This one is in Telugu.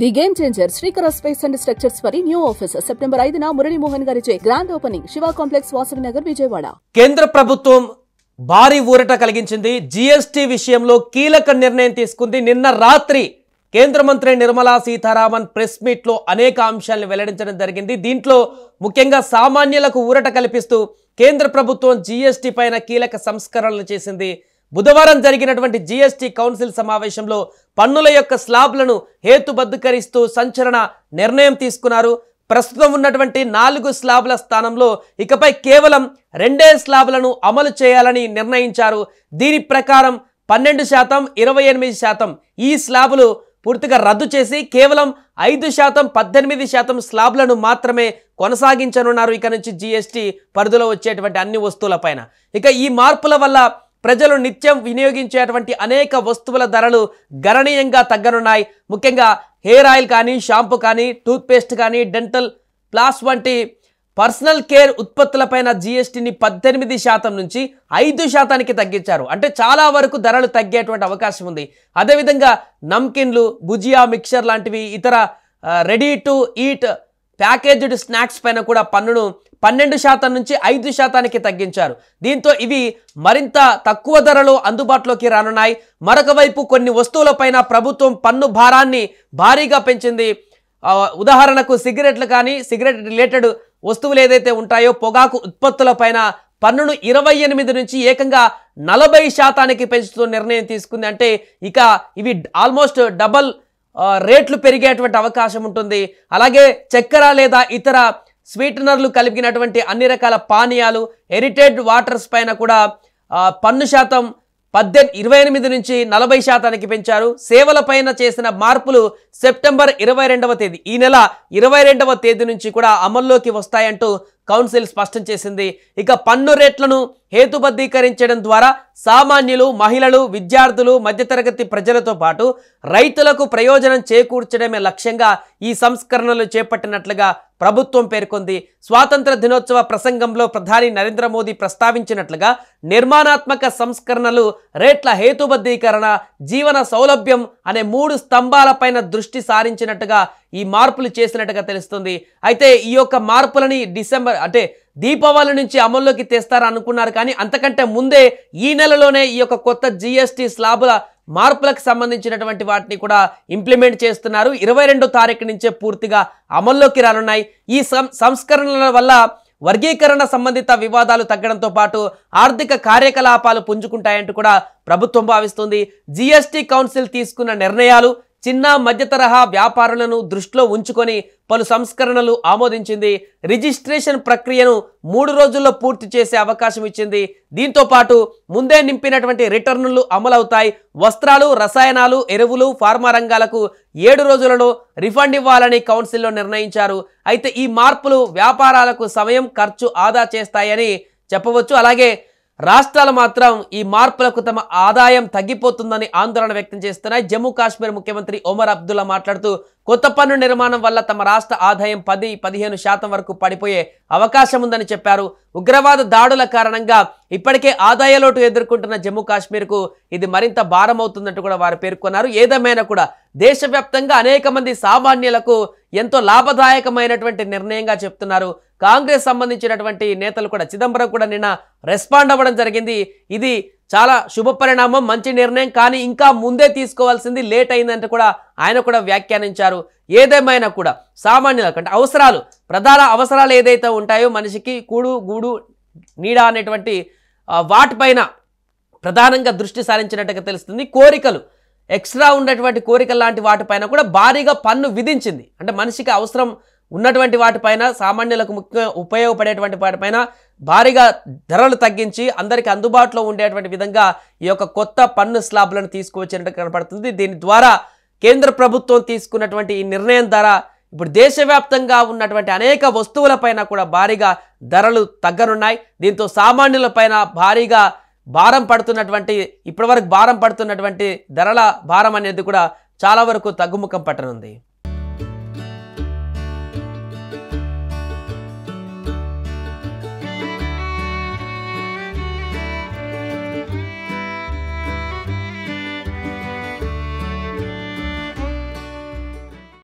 The game changer Srikara space and structures వారి న్యూ ఆఫీస్ సెప్టెంబర్ 5న మురళీ మోహన్ గారిచే grand opening Shiva complex Vasavi Nagar Vijayawada. కేంద్ర ప్రభుత్వం భారీ ఊరట కలిగించింది. జీఎస్టీ విషయంలో కీలక నిర్ణయం తీసుకుంది. నిన్న రాత్రి కేంద్ర మంత్రి నిర్మలా సీతారామన్ ప్రెస్ మీట్ లో అనేక అంశాలను వెల్లడించడం జరిగింది. దీంట్లో ముఖ్యంగా సామాన్యులకు ఊరట కల్పిస్తూ కేంద్ర ప్రభుత్వం జీఎస్టీ పైన కీలక సంస్కరణలు చేసింది. బుధవారం జరిగినటువంటి జీఎస్టీ కౌన్సిల్ సమావేశంలో పన్నుల యొక్క స్లాబ్లను హేతుబద్ధీకరిస్తూ సంచలన నిర్ణయం తీసుకున్నారు. ప్రస్తుతం ఉన్నటువంటి 4 స్లాబ్ల స్థానంలో ఇకపై కేవలం 2 స్లాబ్లను అమలు చేయాలని నిర్ణయించారు. దీని ప్రకారం 12%, 28% ఈ స్లాబులు పూర్తిగా రద్దు చేసి కేవలం 5%, 18% స్లాబ్లను మాత్రమే కొనసాగించనున్నారు. ఇక నుంచి జీఎస్టీ పరిధిలో వచ్చేటువంటి అన్ని వస్తువులపైన. ఇక ఈ మార్పుల వల్ల ప్రజలు నిత్యం వినియోగించేటువంటి అనేక వస్తువుల ధరలు గణనీయంగా తగ్గనున్నాయి. ముఖ్యంగా హెయిర్ ఆయిల్ కానీ, షాంపూ కానీ, టూత్పేస్ట్ కానీ, డెంటల్ ప్లాస్ వంటి పర్సనల్ కేర్ ఉత్పత్తులపైన జీఎస్టీని 18% నుంచి 5%కి తగ్గించారు. అంటే చాలా వరకు ధరలు తగ్గేటువంటి అవకాశం ఉంది. అదేవిధంగా నమ్కిన్లు, భుజియా, మిక్చర్ లాంటివి ఇతర ready to eat packaged snacks పైన కూడా పన్నును 12% నుంచి 5%కి తగ్గించారు. దీంతో ఇవి మరింత తక్కువ ధరలో అందుబాటులోకి రానున్నాయి. మరొక వైపు కొన్ని వస్తువులపైన ప్రభుత్వం పన్ను భారాన్ని భారీగా పెంచింది. ఉదాహరణకు సిగరెట్లు కానీ, సిగరెట్ రిలేటెడ్ వస్తువులు ఏదైతే ఉంటాయో పొగాకు ఉత్పత్తులపైన పన్నును 28 నుంచి ఏకంగా 40%కి పెంచుతూ నిర్ణయం తీసుకుంది. అంటే ఇక ఇవి ఆల్మోస్ట్ డబల్ రేట్లు పెరిగేటువంటి అవకాశం ఉంటుంది. అలాగే చక్కెర లేదా ఇతర స్వీటనర్లు కలిగినటువంటి అన్ని రకాల పానీయాలు, ఎరిటేడ్ వాటర్స్ పైన కూడా పన్ను శాతం 28 నుంచి 40%కి పెంచారు. సేవల పైన చేసిన మార్పులు సెప్టెంబర్ 22వ తేదీ, ఈ నెల 22వ తేదీ నుంచి కూడా అమల్లోకి వస్తాయంటూ కౌన్సిల్ స్పష్టం చేసింది. ఇక పన్ను రేట్లను హేతుబద్ధీకరించడం ద్వారా సామాన్యులు, మహిళలు, విద్యార్థులు, మధ్యతరగతి ప్రజలతో పాటు రైతులకు ప్రయోజనం చేకూర్చడమే లక్ష్యంగా ఈ సంస్కరణలు చేపట్టినట్లుగా ప్రభుత్వం పేర్కొంది. స్వాతంత్ర దినోత్సవ ప్రసంగంలో ప్రధాని నరేంద్ర మోదీ ప్రస్తావించినట్లుగా నిర్మాణాత్మక సంస్కరణలు, రేట్ల హేతుబద్ధీకరణ, జీవన సౌలభ్యం అనే 3 స్తంభాలపైన దృష్టి సారించినట్టుగా ఈ మార్పులు చేసినట్టుగా తెలుస్తుంది. అయితే ఈ యొక్క మార్పులని డిసెంబర్ అంటే దీపావళి నుంచి అమల్లోకి తెస్తారనుకున్నారు. కానీ అంతకంటే ముందే ఈ నెలలోనే ఈ యొక్క కొత్త జీఎస్టీ స్లాబుల మార్పులకు సంబంధించినటువంటి వాటిని కూడా ఇంప్లిమెంట్ చేస్తున్నారు. 22వ తారీఖు నుంచే పూర్తిగా అమల్లోకి రానున్నాయి. ఈ సంస్కరణల వల్ల వర్గీకరణ సంబంధిత వివాదాలు తగ్గడంతో పాటు ఆర్థిక కార్యకలాపాలు పుంజుకుంటాయంటూ కూడా ప్రభుత్వం భావిస్తుంది. జీఎస్టీ కౌన్సిల్ తీసుకున్న నిర్ణయాలు చిన్న మధ్య తరహా వ్యాపారులను దృష్టిలో ఉంచుకొని పలు సంస్కరణలు ఆమోదించింది. రిజిస్ట్రేషన్ ప్రక్రియను 3 రోజుల్లో పూర్తి చేసే అవకాశం ఇచ్చింది. దీంతో పాటు ముందే నింపినటువంటి రిటర్నులు అమలవుతాయి. వస్త్రాలు, రసాయనాలు, ఎరువులు, ఫార్మా రంగాలకు 7 రోజులలో రిఫండ్ ఇవ్వాలని కౌన్సిల్లో నిర్ణయించారు. అయితే ఈ మార్పులు వ్యాపారాలకు సమయం, ఖర్చు ఆదా చేస్తాయని చెప్పవచ్చు. అలాగే రాష్ట్రాలు మాత్రం ఈ మార్పులకు తమ ఆదాయం తగ్గిపోతుందని ఆందోళన వ్యక్తం చేస్తున్నాయి. జమ్మూ కాశ్మీర్ ముఖ్యమంత్రి ఒమర్ అబ్దుల్లా మాట్లాడుతూ కొత్త పన్ను నిర్మాణం వల్ల తమ రాష్ట్ర ఆదాయం 10-15% వరకు పడిపోయే అవకాశం ఉందని చెప్పారు. ఉగ్రవాద దాడుల కారణంగా ఇప్పటికే ఆదాయ లోటు ఎదుర్కొంటున్న జమ్మూ కాశ్మీర్కు ఇది మరింత భారం అవుతుందంటూ కూడా వారు పేర్కొన్నారు. ఏదేమైనా కూడా దేశవ్యాప్తంగా అనేక మంది సామాన్యులకు ఎంతో లాభదాయకమైనటువంటి నిర్ణయంగా చెప్తున్నారు. కాంగ్రెస్ సంబంధించినటువంటి నేతలు కూడా, చిదంబరం కూడా నిన్న రెస్పాండ్ అవ్వడం జరిగింది. ఇది చాలా శుభ పరిణామం, మంచి నిర్ణయం, కానీ ఇంకా ముందే తీసుకోవాల్సింది, లేట్ అయిందంటే కూడా ఆయన కూడా వ్యాఖ్యానించారు. ఏదేమైనా కూడా సామాన్యులకు అంటే అవసరాలు, ప్రధాన అవసరాలు ఏదైతే ఉంటాయో మనిషికి కూడు, గూడు, నీడ అనేటువంటి వాటిపైన ప్రధానంగా దృష్టి సారించినట్టుగా తెలుస్తుంది. కోరికలు, ఎక్స్ట్రా ఉన్నటువంటి కోరికలు లాంటి వాటిపైన కూడా భారీగా పన్ను విధించింది. అంటే మనిషికి అవసరం ఉన్నటువంటి వాటిపైన, సామాన్యులకు ముఖ్యంగా ఉపయోగపడేటువంటి వాటిపైన భారీగా ధరలు తగ్గించి అందరికీ అందుబాటులో ఉండేటువంటి విధంగా ఈ యొక్క కొత్త పన్ను స్లాబ్లను తీసుకువచ్చినట్టు కనపడుతుంది. దీని ద్వారా కేంద్ర ప్రభుత్వం తీసుకున్నటువంటి ఈ నిర్ణయం ద్వారా ఇప్పుడు దేశవ్యాప్తంగా ఉన్నటువంటి అనేక వస్తువులపైన కూడా భారీగా ధరలు తగ్గనున్నాయి. దీంతో సామాన్యులపైన భారీగా భారం పడుతున్నటువంటి, ఇప్పటివరకు భారం పడుతున్నటువంటి ధరల భారం అనేది కూడా చాలా వరకు తగ్గుముఖం పట్టనుంది.